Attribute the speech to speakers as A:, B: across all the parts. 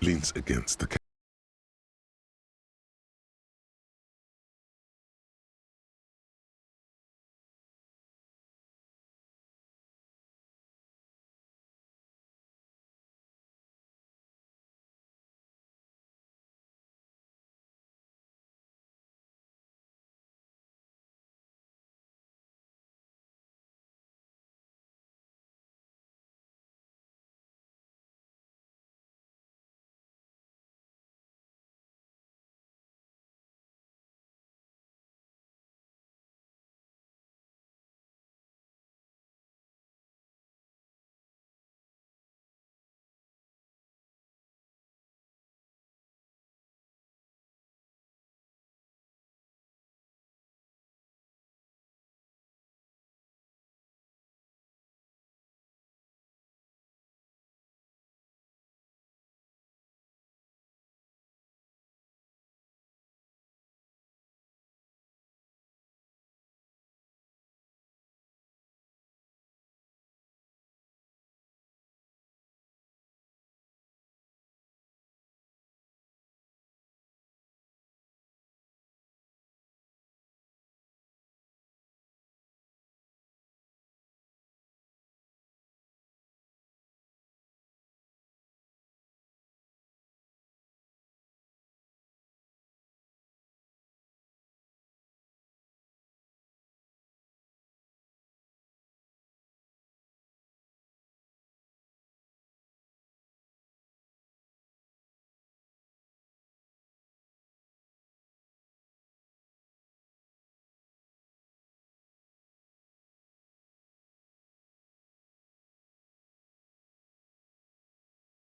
A: leans against the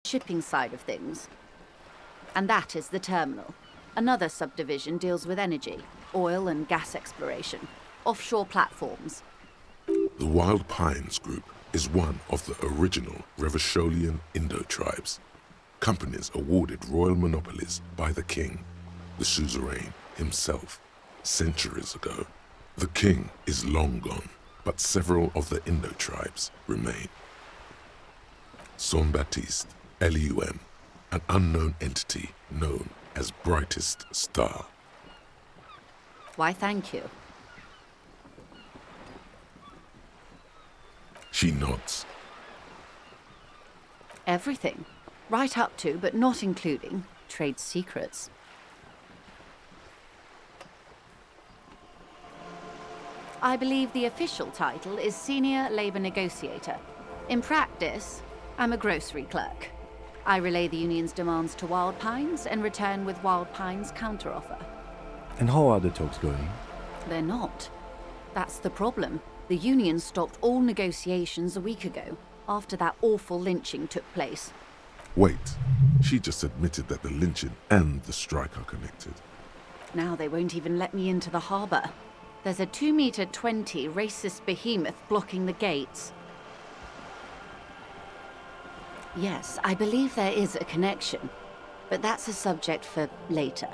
B: shipping side of things. And that is the terminal. Another subdivision deals with energy, oil and gas exploration, offshore platforms.
A: The Wild Pines Group is one of the original Revacholian Indo-tribes. Companies awarded royal monopolies by the king, the suzerain himself, centuries ago. The king is long gone, but several of the Indo-tribes remain. Saint-Baptiste, Elysium, an unknown entity known as Brightest Star.
B: Why, thank you.
A: She nods.
B: Everything. Right up to, but not including, trade secrets. I believe the official title is Senior Labor Negotiator. In practice, I'm a grocery clerk. I relay the union's demands to Wild Pines and return with Wild Pines' counteroffer.
C: And how are the talks going?
B: They're not. That's the problem. The union stopped all negotiations a week ago, after that awful lynching took place.
A: Wait, she just admitted that the lynching and the strike are connected.
B: Now they won't even let me into the harbour. There's a 2-meter 20 racist behemoth blocking the gates. Yes, I believe there is a connection, but that's a subject for later.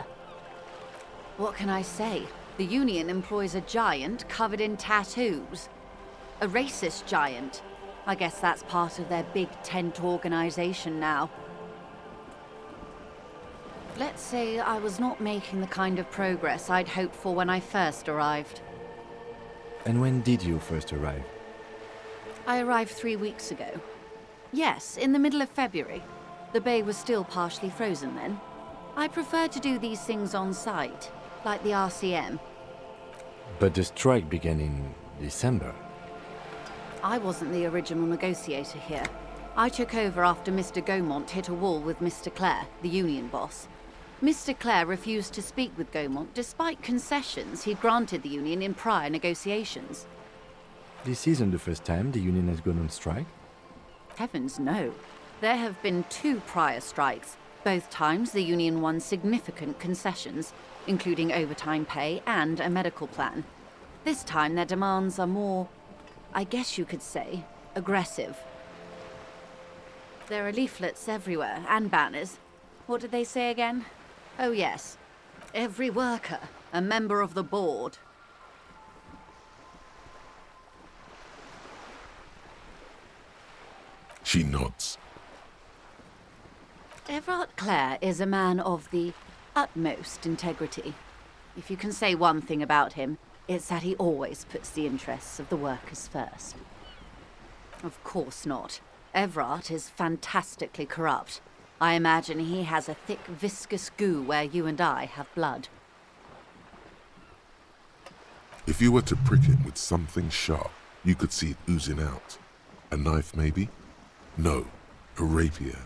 B: What can I say? The union employs a giant covered in tattoos. A racist giant. I guess that's part of their big tent organization now. Let's say I was not making the kind of progress I'd hoped for when I first arrived.
C: And when did you first arrive?
B: I arrived 3 weeks ago. Yes, in the middle of February. The bay was still partially frozen then. I prefer to do these things on site, like the RCM.
C: But the strike began in December.
B: I wasn't the original negotiator here. I took over after Mr. Gaumont hit a wall with Mr. Clare, the union boss. Mr. Clare refused to speak with Gaumont despite concessions he'd granted the union in prior negotiations.
C: This isn't the first time the union has gone on strike.
B: Heavens no. There have been 2 prior strikes. Both times the union won significant concessions, including overtime pay and a medical plan. This time their demands are more, I guess you could say, aggressive. There are leaflets everywhere, and banners. What did they say again? Oh yes. Every worker, a member of the board.
A: She nods.
B: Everard Clare is a man of the utmost integrity. If you can say one thing about him, it's that he always puts the interests of the workers first. Of course not. Everard is fantastically corrupt. I imagine he has a thick, viscous goo where you and I have blood.
A: If you were to prick him with something sharp, you could see it oozing out. A knife, maybe? No, a rapier.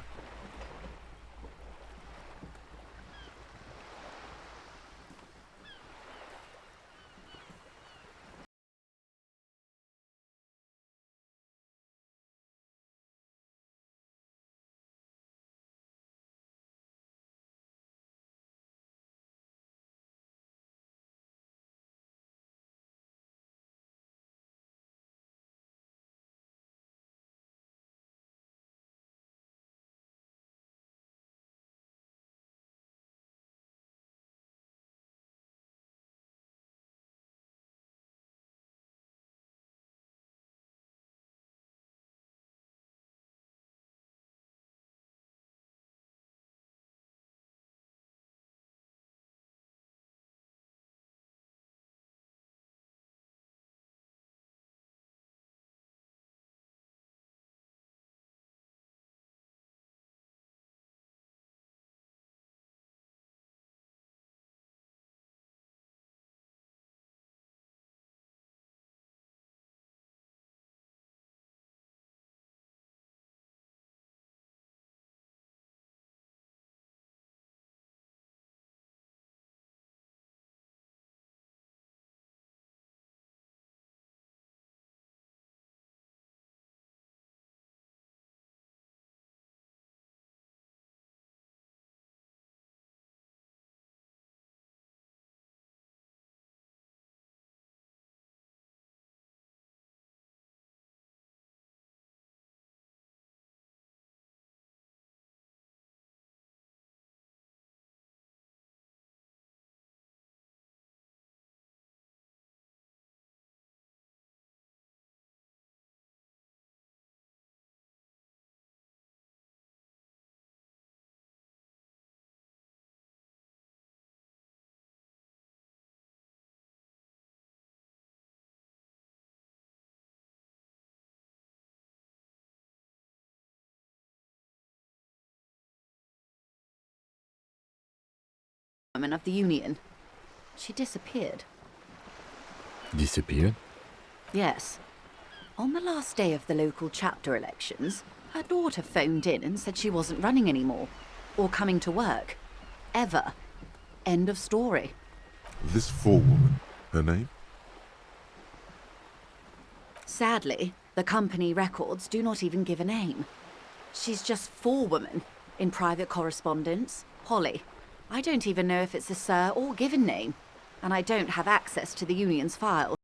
B: Woman of the Union. She disappeared.
C: Disappeared?
B: Yes. On the last day of the local chapter elections, her daughter phoned in and said she wasn't running anymore. Or coming to work. Ever. End of story.
A: This forewoman, her name?
B: Sadly, the company records do not even give a name. She's just forewoman in private correspondence, Holly. I don't even know if it's a sir or given name, and I don't have access to the union's files.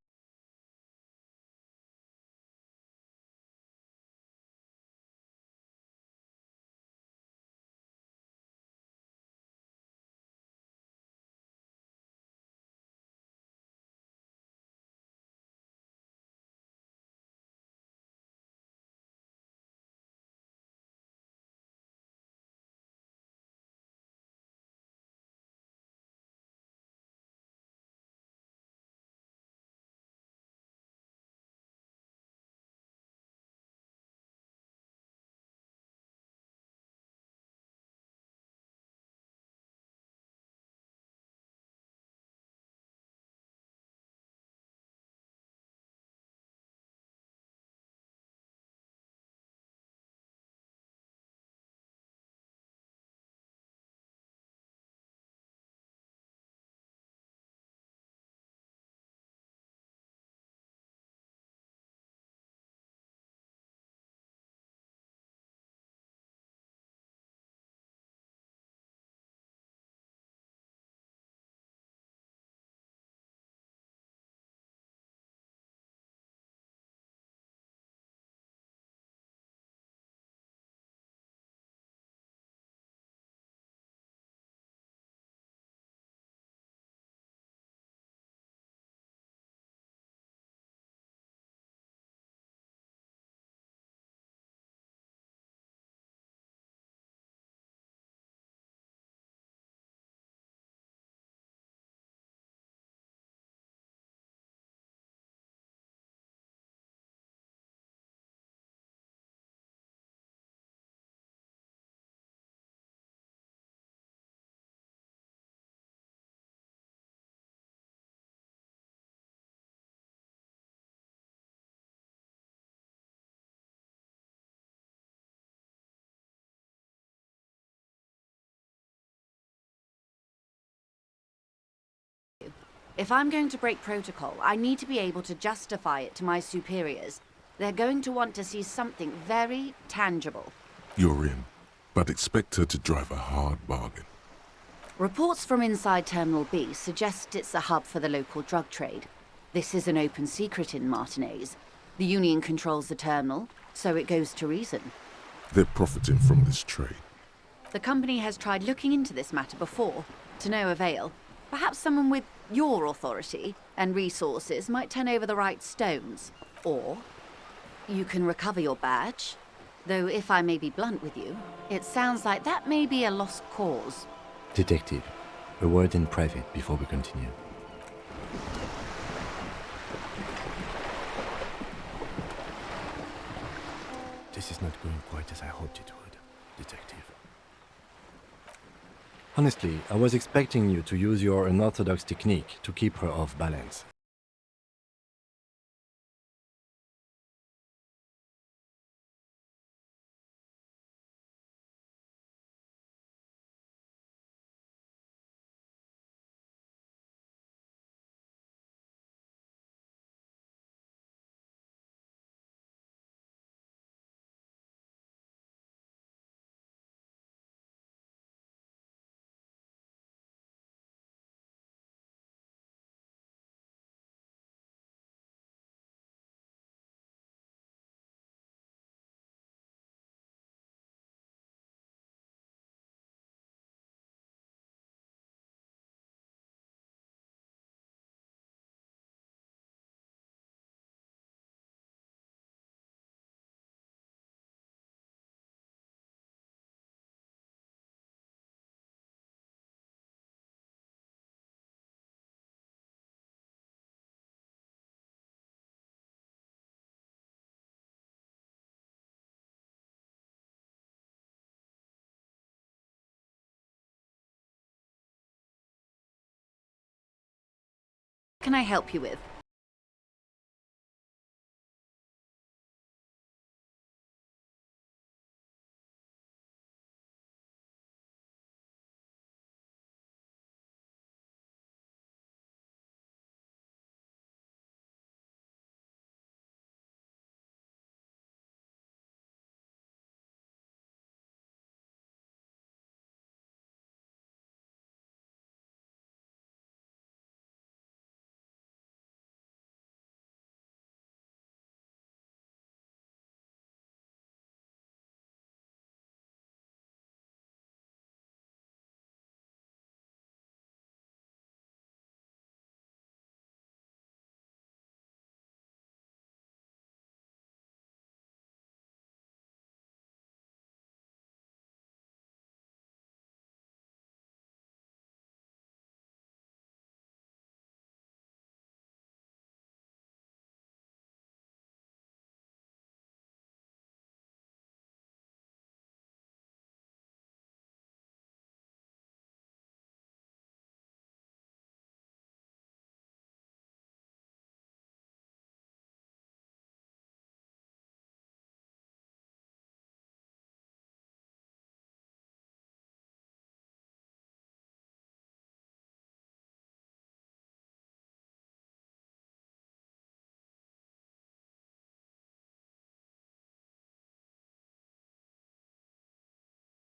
B: If I'm going to break protocol, I need to be able to justify it to my superiors. They're going to want to see something very tangible.
A: You're in, but expect her to drive a hard bargain.
B: Reports from inside Terminal B suggest it's a hub for the local drug trade. This is an open secret in Martinez. The Union controls the terminal, so it goes to reason.
A: They're profiting from this trade.
B: The company has tried looking into this matter before, to no avail. Perhaps someone with your authority and resources might turn over the right stones. Or you can recover your badge. Though if I may be blunt with you, it sounds like that may be a lost cause.
C: Detective, a word in private before we continue. This is not going quite as I hoped it would, Detective. Honestly, I was expecting you to use your unorthodox technique to keep her off balance.
B: What can I help you with?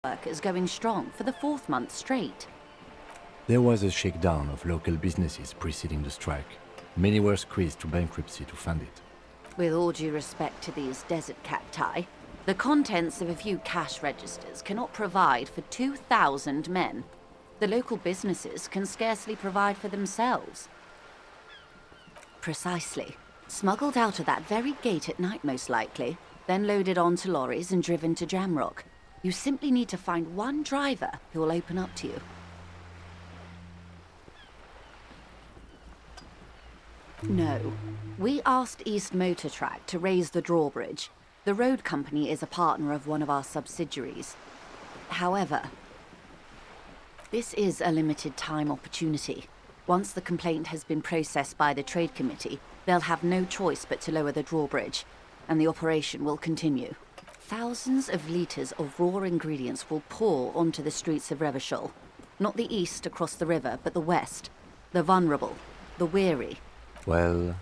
B: Work is going strong for the 4th month straight.
C: There was a shakedown of local businesses preceding the strike. Many were squeezed to bankruptcy to fund it.
B: With all due respect to these desert cacti, the contents of a few cash registers cannot provide for 2,000 men. The local businesses can scarcely provide for themselves. Precisely. Smuggled out of that very gate at night, most likely, then loaded onto lorries and driven to Jamrock. You simply need to find one driver who will open up to you. No. We asked East Motor Track to raise the Drawbridge. The road company is a partner of one of our subsidiaries. However, this is a limited time opportunity. Once the complaint has been processed by the Trade Committee, they'll have no choice but to lower the Drawbridge, and the operation will continue. Thousands of litres of raw ingredients will pour onto the streets of Revachol. Not the east across the river, but the west, the vulnerable. the weary.
C: Well,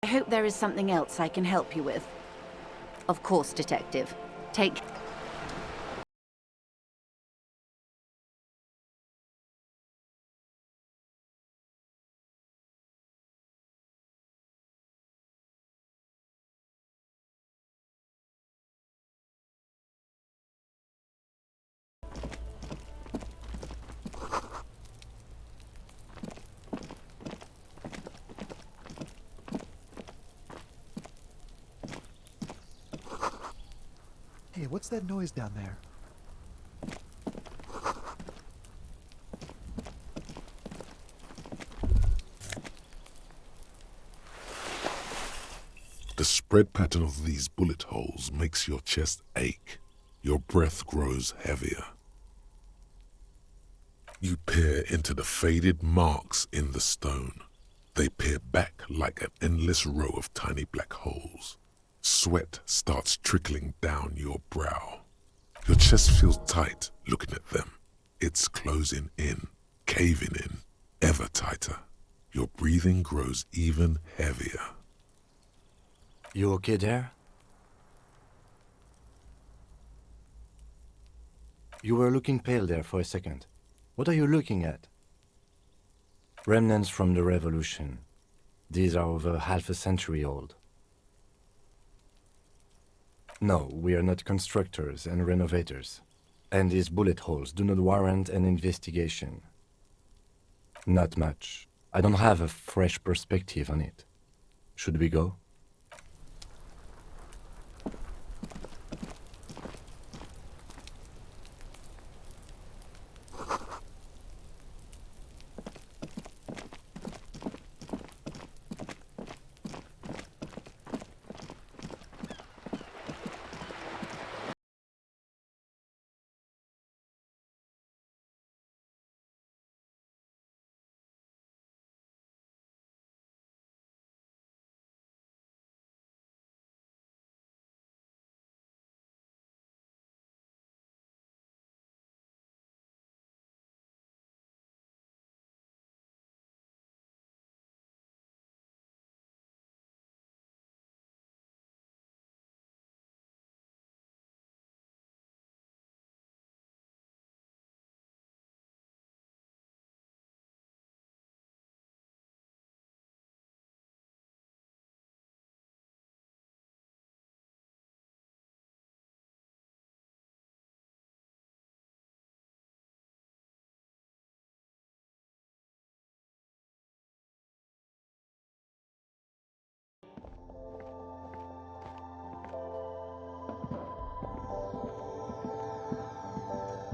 B: I hope there is something else I can help you with. Of course, Detective. Take...
D: Hey, what's that noise down there?
A: The spread pattern of these bullet holes makes your chest ache. Your breath grows heavier. You peer into the faded marks in the stone. They peer back like an endless row of tiny black holes. Sweat starts trickling down your brow. Your chest feels tight looking at them. It's closing in, caving in, ever tighter. Your breathing grows even heavier.
C: you okay there? You were looking pale there for a second. What are you looking at? Remnants from the revolution. These are over half a century old. No, we are not constructors and renovators. And these bullet holes do not warrant an investigation. Not much. I don't have a fresh perspective on it. Should we go?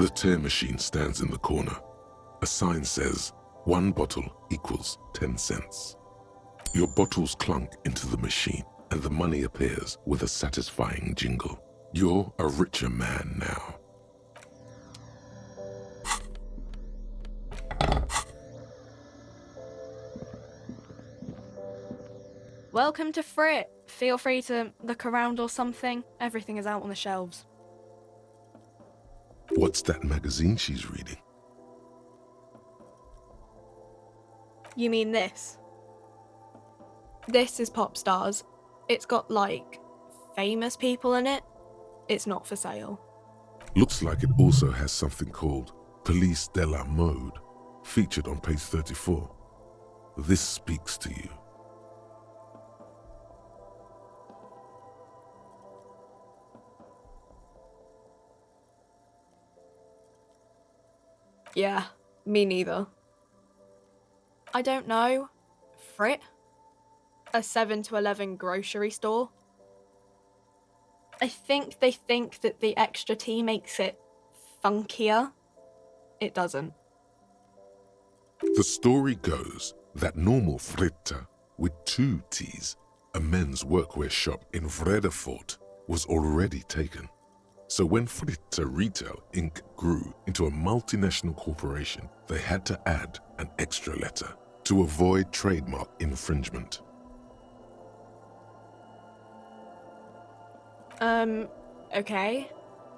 A: The tear machine stands in the corner. A sign says, 1 bottle equals 10 cents. Your bottles clunk into the machine, and the money appears with a satisfying jingle. You're a richer man now.
E: Welcome to Frit. Feel free to look around or something. Everything is out on the shelves.
A: What's that magazine she's reading?
E: You mean this? This is Pop Stars. It's got, like, famous people in it. It's not for sale.
A: Looks like it also has something called Police de la Mode, featured on page 34. This speaks to you.
E: Yeah, me neither. I don't know. Frit? A 7 to 11 grocery store? I think they think that the extra T makes it funkier. It doesn't.
A: The story goes that normal Fritta, with 2 T's, a men's workwear shop in Vredefort, was already taken. So when Fritta Retail Inc. grew into a multinational corporation, they had to add an extra letter to avoid trademark infringement.
E: Okay.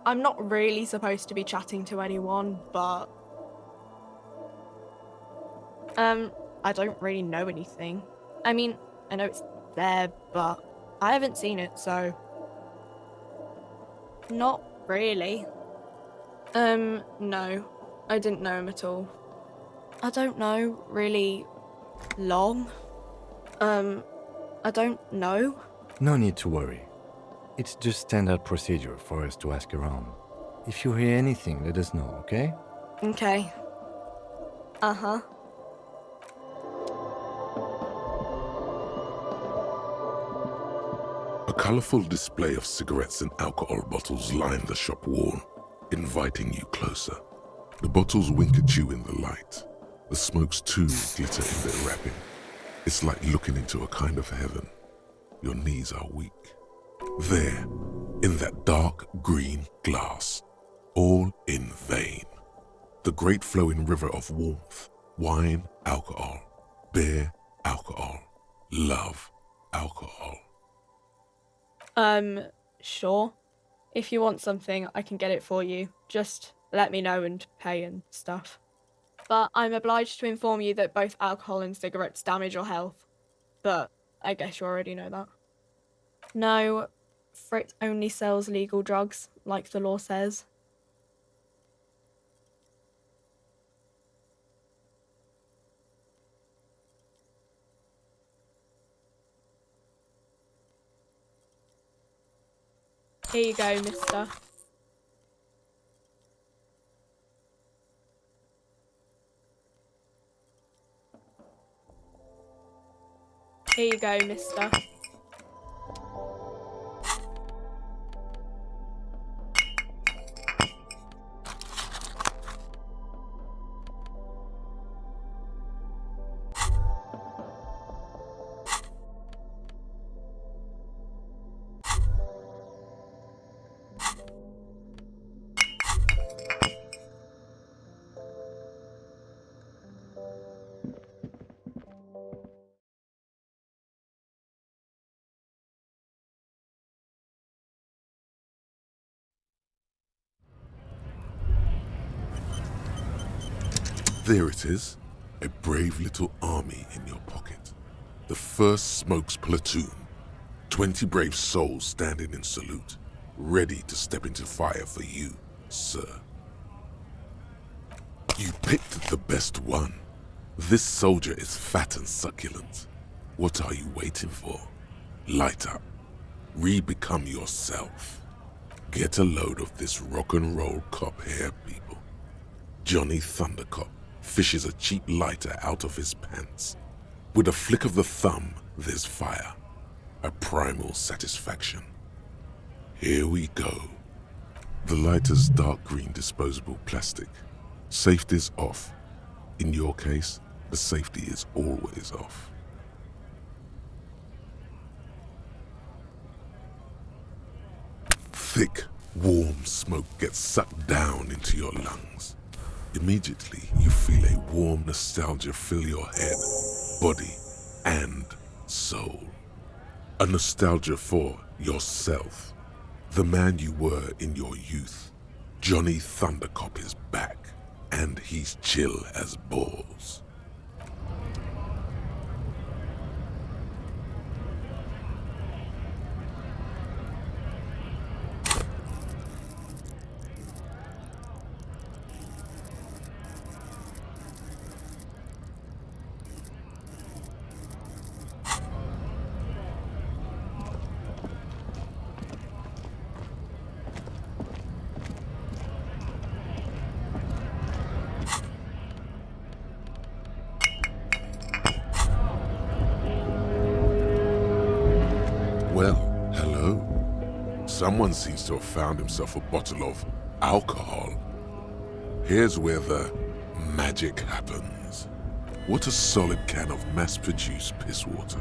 E: I'm not really supposed to be chatting to anyone, but... I don't really know anything. I mean, I know it's there, but I haven't seen it, so... Not really. No. I didn't know him at all. I don't know, really... long? I don't know.
C: No need to worry. It's just standard procedure for us to ask around. If you hear anything, let us know, okay?
E: Okay. Uh-huh.
A: A colourful display of cigarettes and alcohol bottles line the shop wall, inviting you closer. The bottles wink at you in the light. The smokes too glitter in their wrapping. It's like looking into a kind of heaven. Your knees are weak. There, in that dark green glass, all in vain. The great flowing river of warmth, wine, alcohol, beer, alcohol, love, alcohol.
E: Sure. If you want something, I can get it for you. Just let me know and pay and stuff. But I'm obliged to inform you that both alcohol and cigarettes damage your health. But I guess you already know that. No, Frit only sells legal drugs, like the law says. Here you go, mister. Here you go, mister.
A: There it is, a brave little army in your pocket. The first Smokes platoon, 20 brave souls standing in salute, ready to step into fire for you, sir. You picked the best one. This soldier is fat and succulent. What are you waiting for? Light up. Re-become yourself. Get a load of this rock and roll cop here, people. Johnny Thundercop fishes a cheap lighter out of his pants. With a flick of the thumb, there's fire. A primal satisfaction. Here we go. The lighter's dark green disposable plastic. Safety's off. In your case, the safety is always off. Thick, warm smoke gets sucked down into your lungs. Immediately, you feel a warm nostalgia fill your head, body, and soul. A nostalgia for yourself, the man you were in your youth. Johnny Thundercop is back, and he's chill as balls. Someone seems to have found himself a bottle of alcohol. Here's where the magic happens. What a solid can of mass-produced piss water.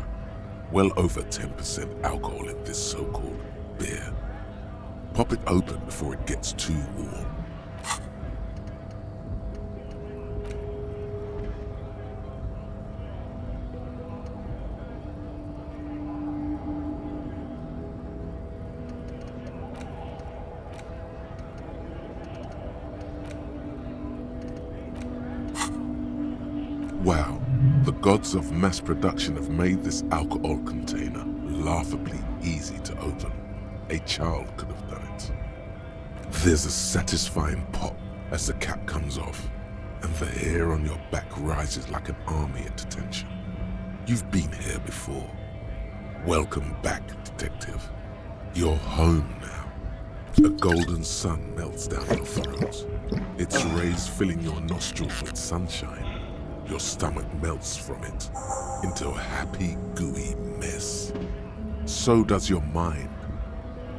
A: Well over 10% alcohol in this so-called beer. Pop it open before it gets too warm. Wow, the gods of mass production have made this alcohol container laughably easy to open. A child could have done it. There's a satisfying pop as the cap comes off, and the hair on your back rises like an army at attention. You've been here before. Welcome back, detective. You're home now. A golden sun melts down your throat, its rays filling your nostrils with sunshine. Your stomach melts from it into a happy, gooey mess. So does your mind.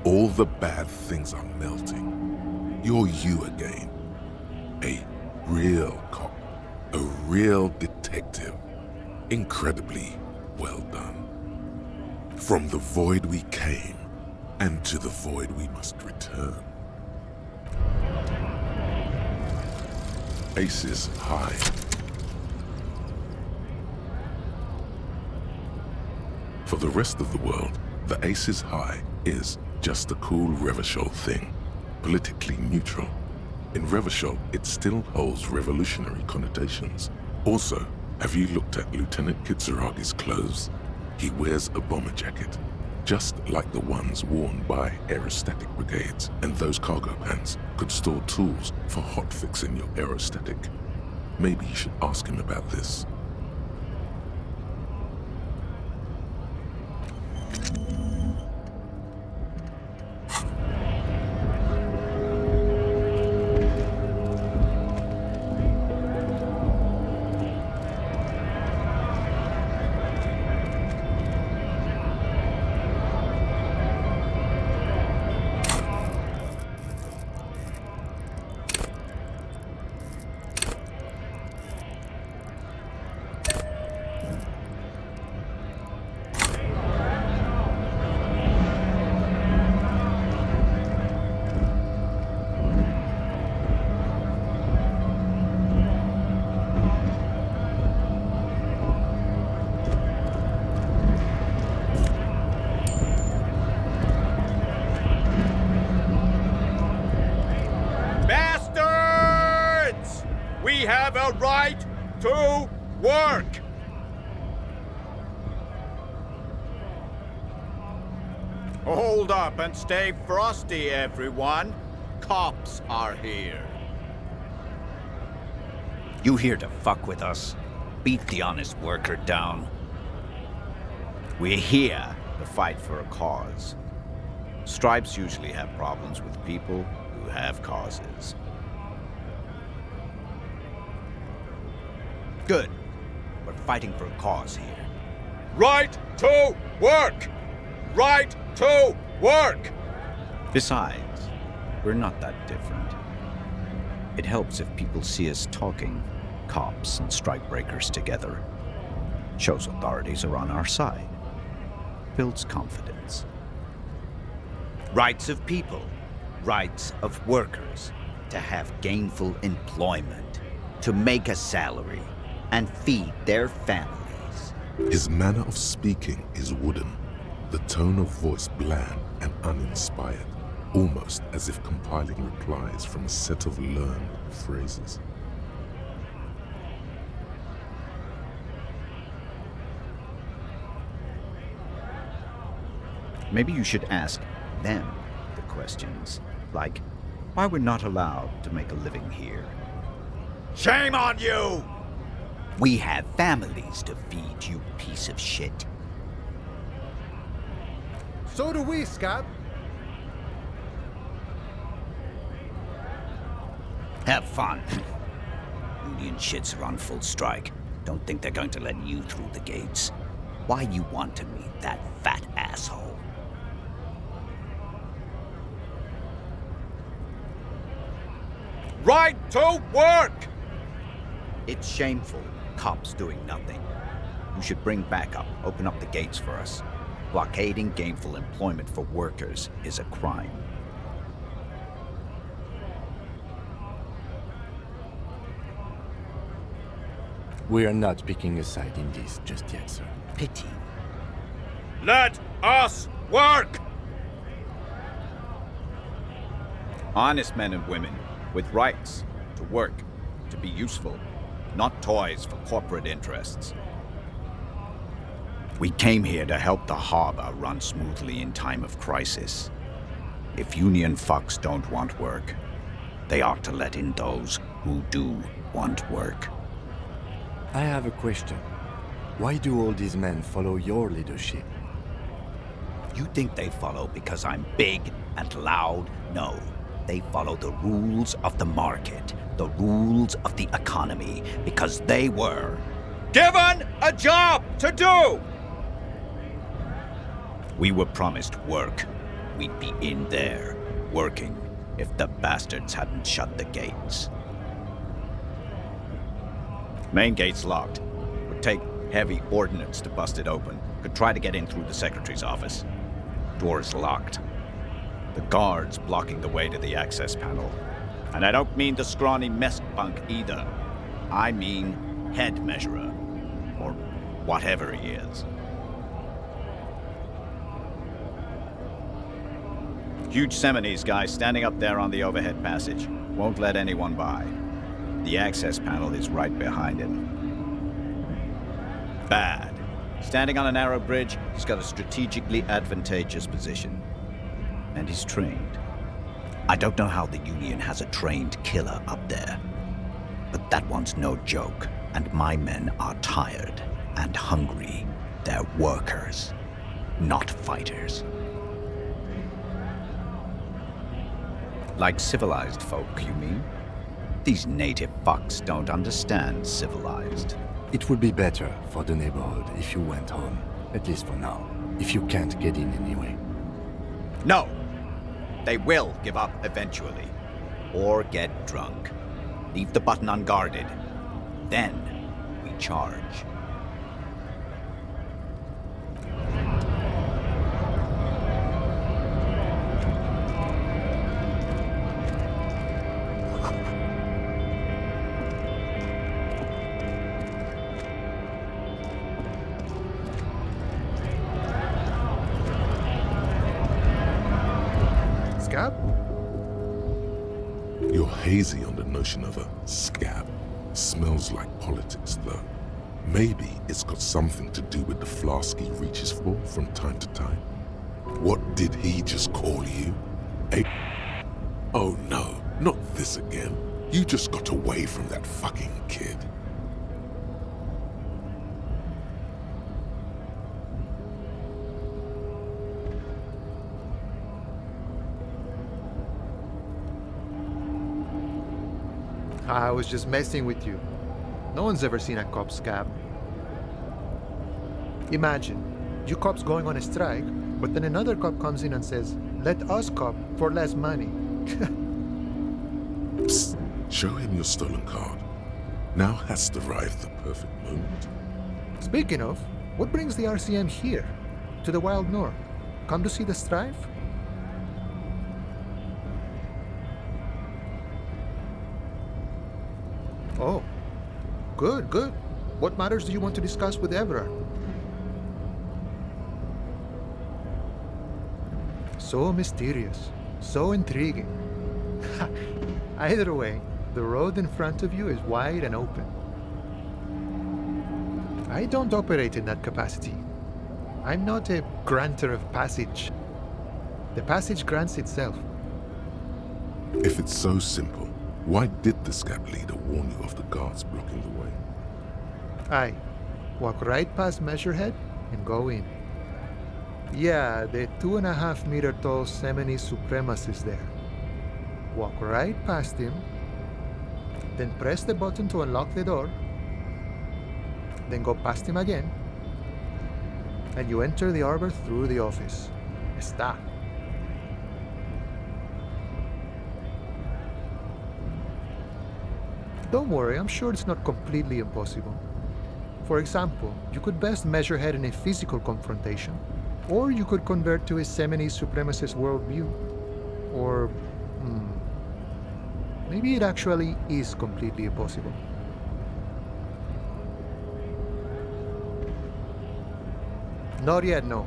A: All the bad things are melting. You're you again. A real cop. A real detective. Incredibly well done. From the void we came, and to the void we must return. Aces high. For the rest of the world, the Aces High is just a cool Revachol thing, politically neutral. In Revachol, it still holds revolutionary connotations. Also, have you looked at Lieutenant Kitsuragi's clothes? He wears a bomber jacket, just like the ones worn by aerostatic brigades, and those cargo pants could store tools for hotfixing your aerostatic. Maybe you should ask him about this.
F: We have a right to work! Hold up and stay frosty, everyone. Cops are here.
G: You here to fuck with us? Beat the honest worker down? We're here to fight for a cause. Stripes usually have problems with people who have causes. Good. We're fighting for a cause here.
F: Right to work! Right to work!
G: Besides, we're not that different. It helps if people see us talking, cops and strikebreakers together. Shows authorities are on our side. Builds confidence. Rights of people, rights of workers, to have gainful employment, to make a salary, and feed their families.
A: His manner of speaking is wooden, the tone of voice bland and uninspired, almost as if compiling replies from a set of learned phrases.
G: Maybe you should ask them the questions, like why we're not allowed to make a living here.
F: Shame on you!
G: We have families to feed, you piece of shit.
D: So do we, Scott.
G: Have fun. Union shits are on full strike. Don't think they're going to let you through the gates. Why you want to meet that fat asshole?
F: Right to work!
G: It's shameful. Cops doing nothing. You should bring backup, open up the gates for us. Blockading gainful employment for workers is a crime.
C: We are not picking a side in this just yet, sir.
G: Pity.
F: Let us work!
G: Honest men and women with rights to work, to be useful, not toys for corporate interests. We came here to help the harbor run smoothly in time of crisis. If union fucks don't want work, they ought to let in those who do want work.
C: I have a question. Why do all these men follow your leadership?
G: You think they follow because I'm big and loud? No. They follow the rules of the market, the rules of the economy, because they were
F: Given a job to do!
G: We were promised work. We'd be in there, working, if the bastards hadn't shut the gates. Main gate's locked. Would take heavy ordnance to bust it open. Could try to get in through the secretary's office. Door's locked. The guards blocking the way to the access panel. And I don't mean the scrawny mess punk either. I mean head measurer. Or whatever he is. Huge Seminese guy standing up there on the overhead passage. Won't let anyone by. The access panel is right behind him. Bad. Standing on a narrow bridge, he's got a strategically advantageous position. And he's trained. I don't know how the Union has a trained killer up there. But that one's no joke, and my men are tired and hungry. They're workers, not fighters. Like civilized folk, you mean? These native fucks don't understand civilized.
C: It would be better for the neighborhood if you went home, at least for now, if you can't get in anyway.
G: No! They will give up eventually. Or get drunk. Leave the button unguarded. Then we charge.
D: Scab?
A: You're hazy on the notion of a scab. Smells like politics, though. Maybe it's got something to do with the flask he reaches for from time to time. What did he just call you? Oh no, not this again. You just got away from that fucking kid.
D: I was just messing with you. No one's ever seen a cop scab. Imagine, you cops going on a strike, but then another cop comes in and says, "Let us cop for less money."
A: Psst, show him your stolen card. Now has arrived the perfect moment.
D: Speaking of, what brings the RCM here? To the Wild North? Come to see the strife? Oh, good, good. What matters do you want to discuss with Everard? So mysterious, so intriguing. Either way, the road in front of you is wide and open. I don't operate in that capacity. I'm not a granter of passage. The passage grants itself.
A: If it's so simple, why did the scab leader warn you of the guards blocking the way?
D: Aye, walk right past Measurehead and go in. Yeah, the 2.5 meter tall Semini supremacist there. Walk right past him, then press the button to unlock the door, then go past him again, and you enter the arbor through the office. Está. Don't worry, I'm sure it's not completely impossible. For example, you could best measure head in a physical confrontation, or you could convert to a Semini supremacist worldview. Or, maybe it actually is completely impossible. Not yet, no.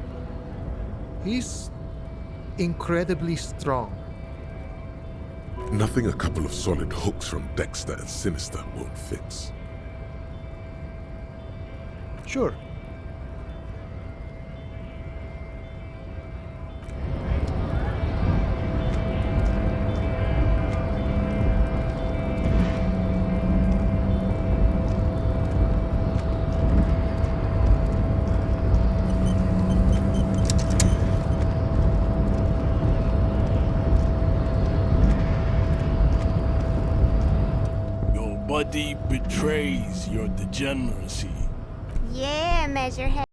D: He's incredibly strong.
A: Nothing a couple of solid hooks from Dexter and Sinister won't fix.
D: Sure.
H: Your body betrays your degeneracy.
I: Yeah, Measurehead.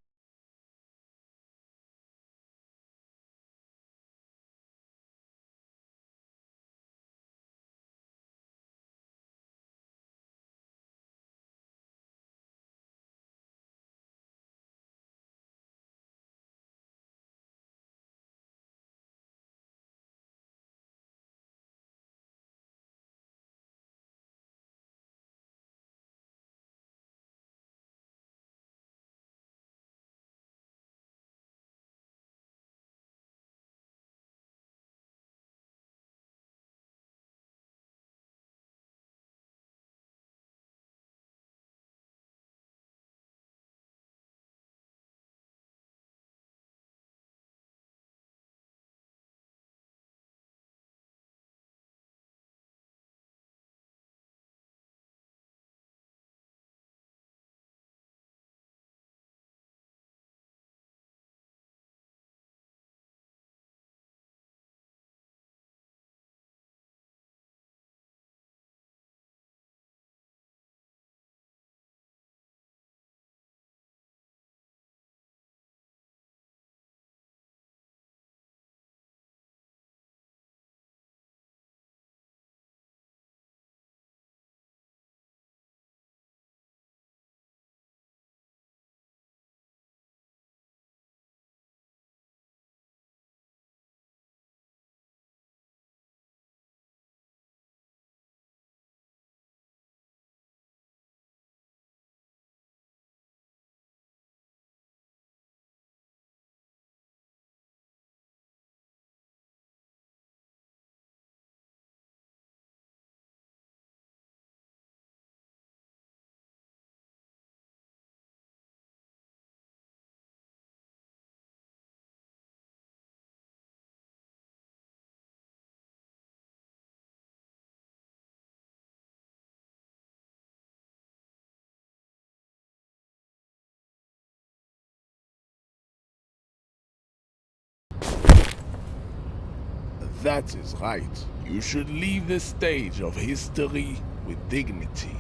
H: That is right. You should leave the stage of history with dignity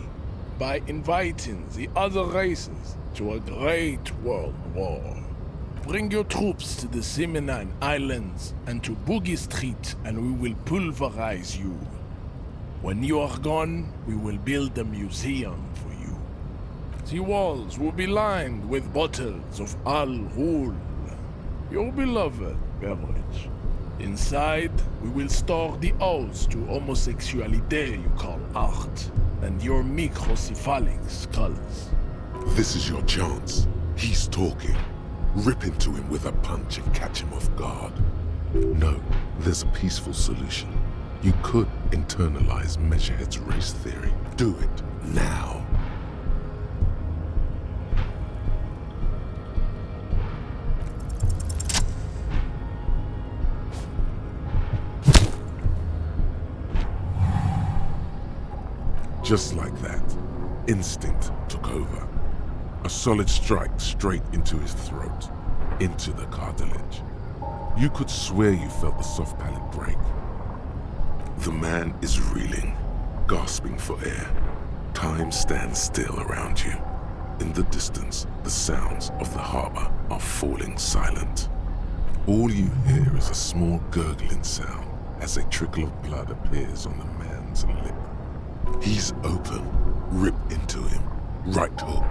H: by inviting the other races to a great world war. Bring your troops to the Simonine Islands and to Boogie Street, and we will pulverize you. When you are gone, we will build a museum for you. The walls will be lined with bottles of Al Ghul, your beloved beverage. Inside, we will store the odes to homosexuality you call art, and your microcephalic skulls.
A: This is your chance. He's talking. Rip into him with a punch and catch him off guard. No, there's a peaceful solution. You could internalize Measurehead's race theory. Do it now. Just like that, instinct took over. A solid strike straight into his throat, into the cartilage. You could swear you felt the soft palate break. The man is reeling, gasping for air. Time stands still around you. In the distance, the sounds of the harbor are falling silent. All you hear is a small gurgling sound as a trickle of blood appears on the man's lip. He's open. Rip into him. Right hook.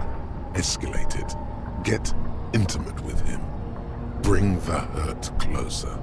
A: Escalate it. Get intimate with him. Bring the hurt closer.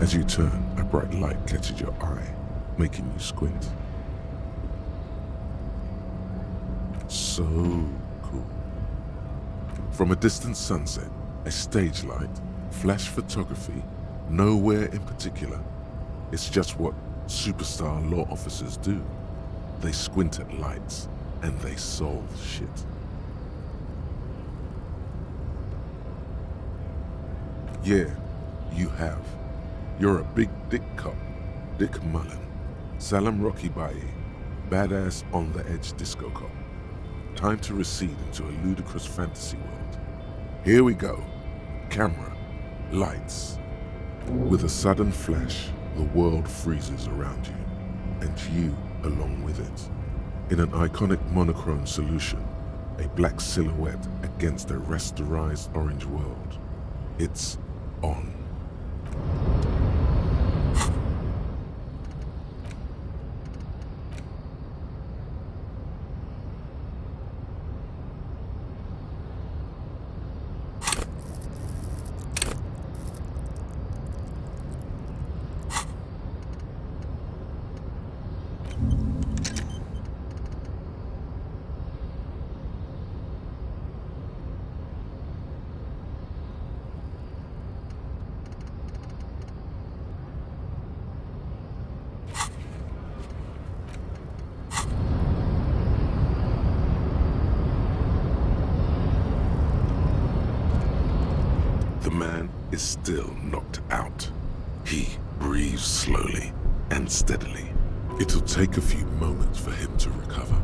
A: As you turn, a bright light catches your eye, making you squint. So cool. From a distant sunset, a stage light, flash photography, nowhere in particular. It's just what superstar law officers do. They squint at lights, and they solve shit. Yeah, you have. You're a big dick cop, Dick Mullen, Salam Rocky Baye, badass on-the-edge disco cop. Time to recede into a ludicrous fantasy world. Here we go. Camera, lights. With a sudden flash, the world freezes around you, and you along with it. In an iconic monochrome solution, a black silhouette against a rasterized orange world. It's on. The man is still knocked out. He breathes slowly and steadily. It'll take a few moments for him to recover.